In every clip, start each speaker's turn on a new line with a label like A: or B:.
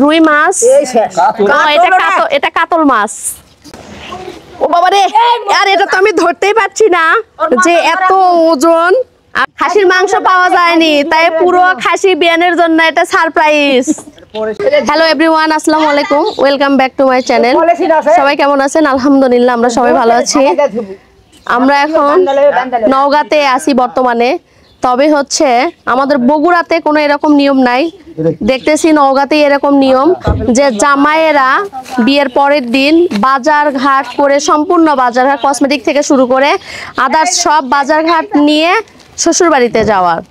A: রুই মাছ, এটা কাতল মাছ। ও বাবা রে, আর এটা তো আমি ধরতেই পারছি না যে এত ওজন। খাসির মাংস পাওয়া যায়নি, তাই পুরো খাসি বিয়ানের জন্য এটা সারপ্রাইজ। হ্যালো এভরিওয়ান, আসসালামু আলাইকুম, welcome back to my channel. সবাই কেমন আছেন? আলহামদুলিল্লাহ আমরা সবাই ভালো আছি। আমরা এখন নওগাঁতে আছি বর্তমানে, তবে হচ্ছে আমাদের বগুড়াতে কোনো এরকম নিয়ম নাই। দেখতেছি নওগাঁতেই এরকম নিয়ম যে জামাইয়েরা বিয়ের পরের দিন বাজার ঘাট করে, সম্পূর্ণ বাজার ঘাট কসমেটিক থেকে শুরু করে আদার্স সব বাজার ঘাট নিয়ে শ্বশুর বাড়িতে যাওয়ার।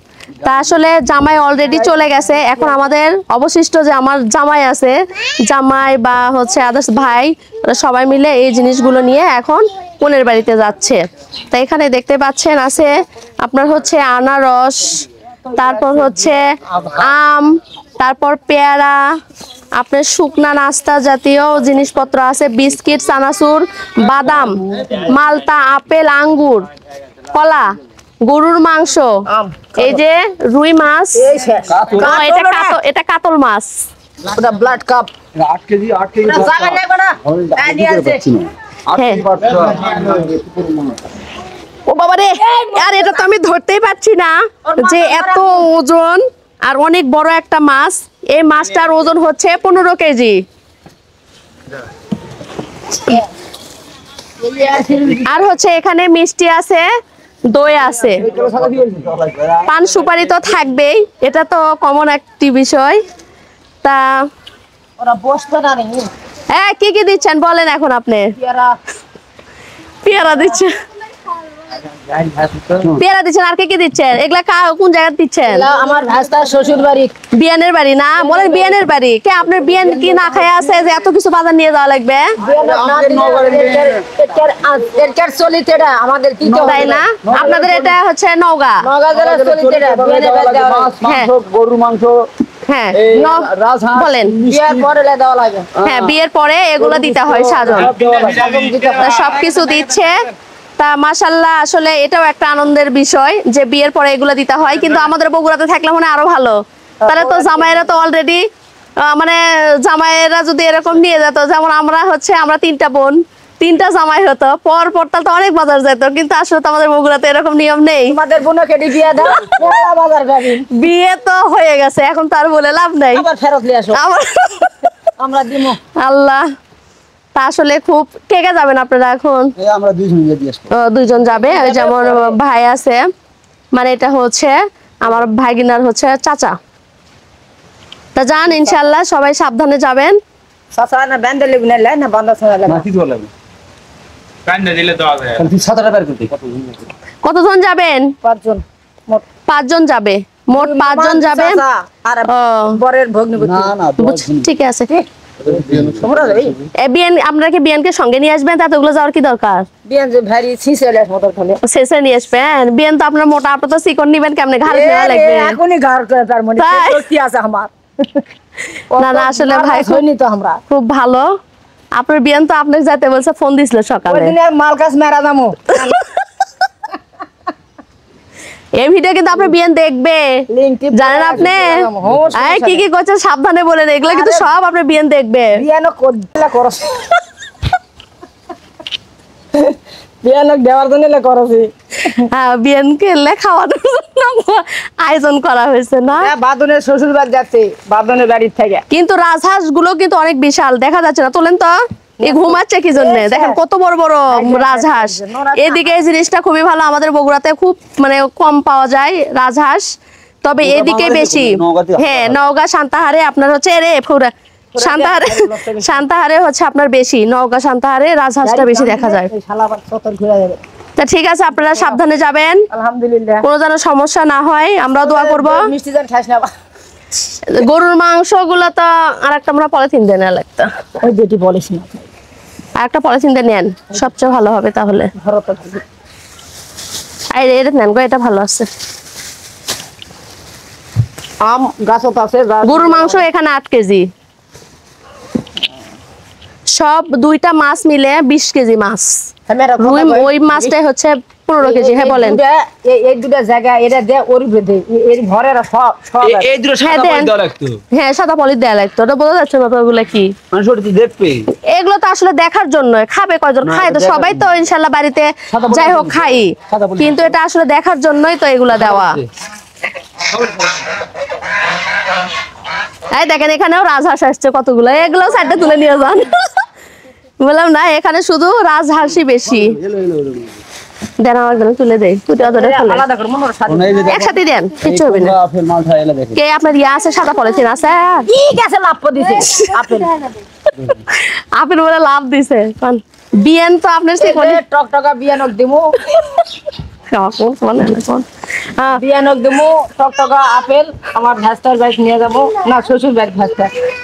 A: তা আসলে জামাই অলরেডি চলে গেছে, এখন আমাদের অবশিষ্ট যে আমার জামাই আছে, জামাই বা হচ্ছে আদার্স ভাই, সবাই মিলে এই জিনিসগুলো নিয়ে এখন বোনের বাড়িতে যাচ্ছে। তা এখানে দেখতে পাচ্ছেন আছে আপনার হচ্ছে আনারস, তারপর হচ্ছে আম, তারপর পেয়ারা, আপনার শুকনা নাস্তা জাতীয় জিনিসপত্র আছে, বিস্কিট, চানাচুর, বাদাম, মালটা, আপেল, আঙ্গুর, কলা, গরুর মাংস, এই যে রুই মাছ, এটা কাতল মাছ,
B: ব্লাড কাপ 8 কেজি
A: ও বাবা রে, আর এটা তো আমি ধরতেই পারছি না যে এত ওজন আর অনেক বড় একটা মাছ। এই মাছটার ওজন হচ্ছে 15 কেজি। আর হচ্ছে এখানে মিষ্টি আছে, দই আছে, পান সুপারি তো থাকবেই, এটা তো কমন একটি বিষয়। তা হ্যাঁ, কি কি দিচ্ছেন বলেন এখন আপনি? পেয়ারা দিচ্ছেন, পেয়ারা দিচ্ছেন, আর কি দিচ্ছেন? এগুলা কোন জায়গায় দিচ্ছেন?
B: আমার ভাস্তার শ্বশুর বাড়ি।
A: বিয়ানের বাড়ি না বলেন, বিয়ানের বাড়ি কে? আপনার বিয়ান কি না খায় আছে যে এত কিছু বাজার নিয়ে যাওয়া লাগবে?
B: আমাদের
A: তাই না? আপনাদের এটা হচ্ছে নওগাঁ,
B: গরুর মাংস।
A: হ্যাঁ বলেন, হ্যাঁ বিয়ের পরে এগুলো দিতে হয়, সাজন সবকিছু দিচ্ছে। তা মাশাআল্লাহ, আসলে এটাও একটা আনন্দের বিষয় যে বিয়ের পরে এগুলো দিতে হয়। কিন্তু আমাদের বগুড়াতে থাকলে মনে আরো ভালো। তাহলে তো জামাইরা তো অলরেডি মানে জামাইরা যদি এরকম নিয়ে যেত, যেমন আমরা হচ্ছে আমরা 3টা বোন, 3টা জামাই হতো, পর তাহলে তো অনেক বাজার যেত। কিন্তু আসলে তো আমাদের বগুড়াতে এরকম নিয়ম নেই।
B: আমাদের বোনকে বিয়ে দাও, বাজার যাবি।
A: বিয়ে তো হয়ে গেছে, এখন তার বলে লাভ নাই,
B: আবার ফেরত নিয়ে আসো, আমরা দিমু।
A: আল্লাহ, তা আসলে খুব কে কে যাবেন আপনারা এখন?
B: আমরা
A: দুইজন যাবে, ওই যেমন ভাই আছে, মানে এটা হচ্ছে আমার ভাগিনার হচ্ছে চাচা। তা যান ইনশাআল্লাহ, সবাই সাবধানে যাবেন।
B: চাচা না ব্যান্ডে লিখনে লাই না বান্দা ছাড়া লাই না, কি দোয়া লাগে ব্যান্ডে দিলে দোয়া যায়। তুই 7টা বের করতে
A: কতজন যাবেন?
B: 5 জন, মোট
A: 5 জন যাবে, মোট 5 জন যাবে।
B: আর বরের ভগ্নিপতি। না না,
A: ঠিক আছে। আপনারা কি বিয়ানকে সঙ্গে নিয়ে আসবেন? তাতে ওগুলো যাওয়ার কি দরকার?
B: বিয়ান যে ভারী ছিসেলের মত খালি
A: শেষে নিয়ে আসবেন। বিয়ান তো আপনার মোটা, আপনার তো চিকন নিবেন কেমনে? ঘাড় নেওয়া লাগবে।
B: এখনই ঘাড় তার মনে কি আছে আমার।
A: না না, আসলে ভাই
B: তো আমরা
A: খুব ভালো। আপনার বিয়ান তো আপনাকে যাইতে বলছে, ফোন দিছিল সকালে।
B: ওই দিনে মালকাস মেরা দামু।
A: এই ভিডিও কিন্তু আপনার বিয়ান দেখবে, জানেন আপনি? এই কি কি করছেন সাবধানে বলেন, এগুলো কিন্তু সব আপনার বিয়ান দেখবে।
B: বিয়ানো কোদলা করছ, বিয়ানো দেওয়ার জন্য করছি।
A: হ্যাঁ, বিয়ানকে খাওয়ানোর জন্য আয়োজন করা হয়েছে না?
B: বাদনের শ্বশুর বাড়ি যাচ্ছে, বাদনের বাড়ির থেকে।
A: কিন্তু রাজহাঁস গুলো কিন্তু অনেক বিশাল, দেখা যাচ্ছে না। তোলেন তো, এই ঘুমাচ্ছে কি জন্য? দেখেন কত বড় বড় রাজহাঁস। এদিকে এই জিনিসটা খুবই ভালো, আমাদের বগুড়াতে খুব মানে কম পাওয়া যায় রাজহাঁস, তবে এদিকে বেশি। হ্যাঁ, নওগাঁ সান্তাহারে আপনার হচ্ছে সান্তাহারে হচ্ছে আপনার বেশি, নওগাঁ সান্তাহারে রাজহাঁসটা বেশি দেখা যায়। তা ঠিক আছে, আপনারা সাবধানে যাবেন,
B: আলহামদুলিল্লাহ, কোনো
A: যেন সমস্যা না হয়, আমরা দোয়া করবো।
B: মিষ্টি জান খাস না।
A: গরুর মাংস গুলো তো আর একটা আমরা পলিথিন দেন, একটা
B: ওই যেটি বলিস না,
A: আর একটা পলিথিন দিয়ে নেন, সবচেয়ে ভালো হবে তাহলে। এটা নেন গো, এটা ভালো আছে।
B: আম গাছত আছে।
A: গরুর মাংস এখানে 8 কেজি, সব 2টা মাছ মিলে 20 কেজি মাছ। ওই মাছটাই হচ্ছে 15 কেজি। হ্যাঁ বলেন।
B: এই দুটো জায়গা এটা দে ওর বেঁধে এর ঘরের সব
C: এই দুটো সাদা পলি দেওয়া লাগতো।
A: হ্যাঁ সাদা পলি দেয়া লাগতো, ওটা বোঝা যাচ্ছে না তো ওগুলা কি।
C: মানুষ ওটা তো দেখবে।
A: এগুলো তো আসলে দেখার জন্য, খাবে কয়জন খায় তো সবাই তো ইনশাল্লাহ বাড়িতে যাই হোক খাই, কিন্তু এটা আসলে দেখার জন্যই তো এগুলা দেওয়া। এই দেখেন এখানেও রাজহাঁস আসছে কতগুলো, এগুলো সাইডে তুলে নিয়ে যান। বললাম না এখানে শুধু রাজহাঁসই বেশি। দেন আমার জন্য তুলে দেই,
B: আলাদা করে মনে হয়
A: একসাথে দেন, কিচ্ছু হবে না।
C: আপেল মালটা এলা দেখে।
A: কে আপনার ইয়া আছে, সাদা পলিথিন আছে?
B: ঠিক আছে, লাভ দিছে আপেল
A: আপেল বলে লাভ দিছে। বিয়ান তো আপনার
B: টকটকা বিয়ানক দিমু, বিয়ানক দিমু টকটকা আপেল। আমার ভাস্তার বাইক নিয়ে যাবো, না শ্বশুর বাইক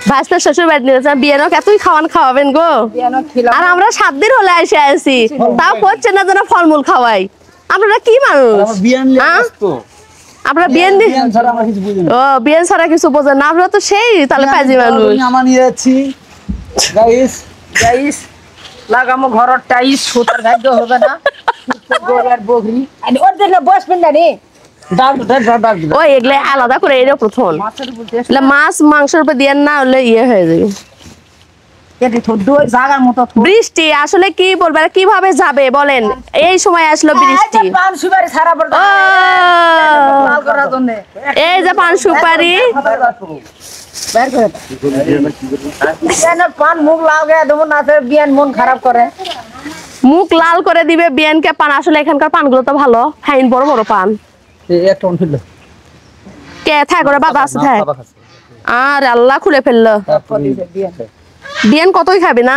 A: ভাস্তার শ্বশুর বাড়ি নিয়ে যাবেন। বিয়ানক এতই খাওয়াবেন গো।
B: বিয়ানক খিলাম।
A: আর আমরা 7 দিন হলে এসে আছি, তাও করছে না যেন ফলমূল খাওয়াই। আপনারা কি মানুষ?
C: আমার বিয়ান আসতো।
A: আপনারা বিয়ান
C: বিয়ান ছাড়া আমরা কিছু বুঝি না।
A: ও বিয়ান ছাড়া কিছু বোঝেন না, আমরা তো সেই তাহলে পাজি মানুষ।
C: আমরা নিয়ে যাচ্ছি
B: গাইস লাগামো ঘরের টাইস, সুতার ভাগ্য হবে না। গোলার বগরি আর ওর জন্য বসবেন না রে।
A: ও এগুলো আলাদা করে এর প্রথম মাছ মাংসের উপর দিয়ে না হলে ইয়ে হয়ে যাবে। বৃষ্টি আসলে কি বলবো, কিভাবে যাবে বলেন, এই সময় আসলো বৃষ্টি। এই যে পান সুপারি,
B: পান মুখ লাগে দেবো না, বিয়ান মন খারাপ করে,
A: মুখ লাল করে দিবে বিয়ানকে পান। আসলে এখানকার পানগুলো তো ভালো, ফাইন বড় বড় পান। কে থাক করে বাবা আছে থাক। আর আল্লাহ খুলে ফেললো। বিয়ান কতই খাবি না,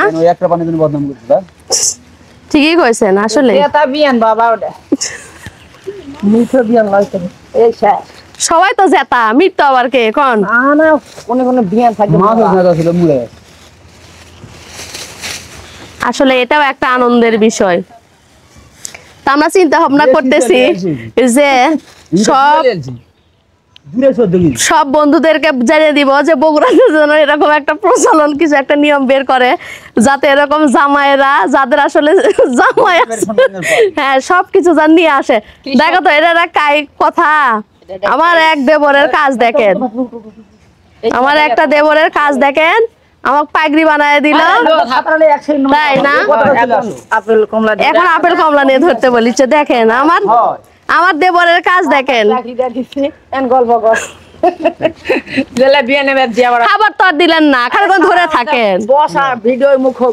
A: ঠিকই কইছেন। আসলে
B: বিয়ান বাবা ওটা মিঠো বিয়ান লাগছে।
A: সবাই তো জেতা, মৃত্যু আবার কে এখন।
B: না কোন বিয়ান থাকে।
A: আসলে এটাও একটা আনন্দের বিষয়। তা আমরা চিন্তা ভাবনা করতেছি যে সব বন্ধুদেরকে জানিয়ে দিব যে বগুড়াতে যেন এরকম একটা প্রচলন, কিছু একটা নিয়ম বের করে, যাতে এরকম জামাইরা যাদের আসলে জামাই হ্যাঁ সবকিছু যা নিয়ে আসে। দেখো তো এটা কাই কথা। আমার এক দেবরের কাজ দেখেন, আমার একটা দেবরের কাজ দেখেন, আমাকে পাগড়ি বানায় দিল, তাই না? এখন আপেল কমলা নিয়ে ধরতে বলিছে। দেখেন আমার দেবরের কাজ দেখেন। খাবার তো আর দিলেন না, খালি ধরে থাকেন।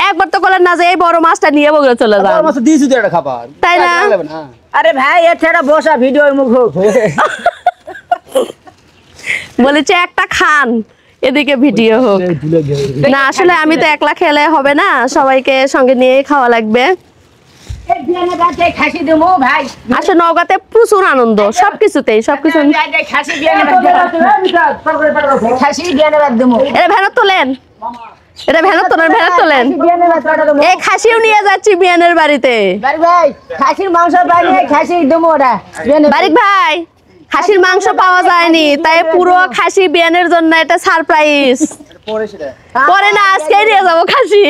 A: একবার তো বলেন না যে এই বড় মাছটা নিয়ে বগুড়া চলে যান, তাই না?
B: আরে ভাই এটা বসা ভিডিও মুখ
A: বলেছে একটা খান, এদিকে ভিডিও হোক না। আসলে আমি তো একলা খেলে হবে না, সবাইকে সঙ্গে নিয়ে খাওয়া লাগবে। আসলে নওগাঁতে প্রচুর আনন্দ সবকিছুতেই, সবকিছু। এটা ভ্যানত তোলেন, এটা ভ্যানত তোলেন, ভ্যানত তোলেন। এই খাসিও নিয়ে যাচ্ছি বিয়ানের বাড়িতে।
B: খাসির মাংস
A: বারিক ভাই, খাসির মাংস পাওয়া যায়নি, তাই পুরো খাসি বিয়ানের জন্য এটা সারপ্রাইজ। পরে না, আজকে নিয়ে যাবো খাসি।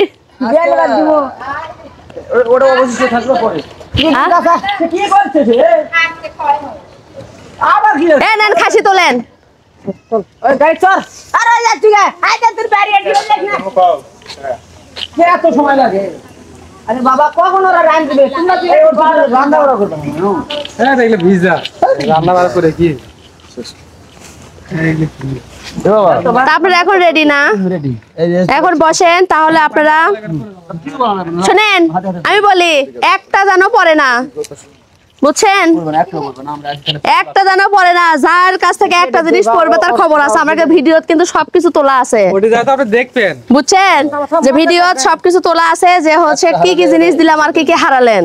C: ওটা অবশিষ্ট থাকলো পরে।
A: নেন খাসি তোলেন।
C: এত সময় লাগে?
B: আরে বাবা কখন ওরা রান দিবে?
C: রান্না বাড়া করবে না। হ্যাঁ দেখলে ভিজা রান্না বাড়া করে কি
A: আপনারা এখন রেডি না? এখন বসেন তাহলে। আপনারা শুনেন, আমি বলি একটা যেন পড়ে না, বুঝছেন? একটা যেন পড়ে না। যার কাছ থেকে একটা জিনিস পড়বে তার খবর আছে। আমার ভিডিও কিন্তু সবকিছু তোলা আছে, বুঝছেন? যে ভিডিও সবকিছু তোলা আছে, যে হচ্ছে কি কি জিনিস দিলাম আর কি কি হারালেন।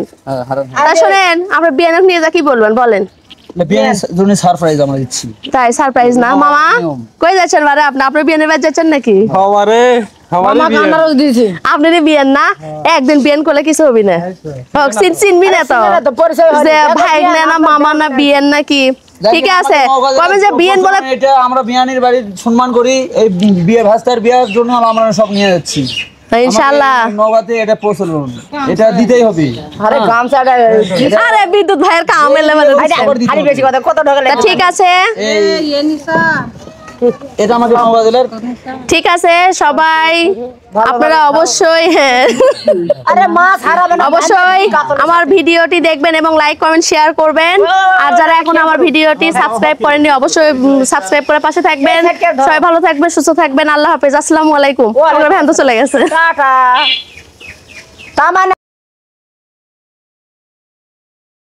A: তা শুনেন, আমরা বিয়ানক নিয়ে যা কি বলবেন বলেন।
C: সারপ্রাইজ আমরা দিচ্ছি।
A: তাই সারপ্রাইজ না মামা? কই যাচ্ছেন বারে? আপনার বিয়ানের বাড়ি যাচ্ছেন নাকি? আপনি বিয়ান না, একদিন বিয়ান করলে কিছু হবি না। চিনবি না তো যে ভাই না মামা না বিয়ান নাকি? ঠিক আছে, কবে যে বিয়ান বলে
C: এটা আমরা বিয়ানের বাড়ি সম্মান করি। এই বিয়ে ভাস্তার বিয়ার জন্য আমরা সব নিয়ে যাচ্ছি।
A: ইনশাআল্লাহ।
C: নওগাঁতে এটা প্রচলন, এটা দিতেই হবে।
B: আরে গামছাটা
A: আরে বিদ্যুৎ ভাইয়ের কামে লেভেলে
B: খালি বেশি কথা কত টাকা লাগে?
A: ঠিক আছে,
C: এটা আমাদের নওগাঁ জেলার
A: ঠিক আছে সবাই আপনারা অবশ্যই
B: আরে মাছ হারাবে না,
A: অবশ্যই আমার ভিডিওটি দেখবেন এবং লাইক কমেন্ট শেয়ার করবেন। আর যারা এখন আমার ভিডিওটি সাবস্ক্রাইব করেননি অবশ্যই সাবস্ক্রাইব করে পাশে থাকবেন। সবাই ভালো থাকবেন, সুস্থ থাকবেন। আল্লাহ হাফেজ, আসসালামু আলাইকুম। আমরা ভ্যান তো চলে গেছে।
B: টাটা। তার মানে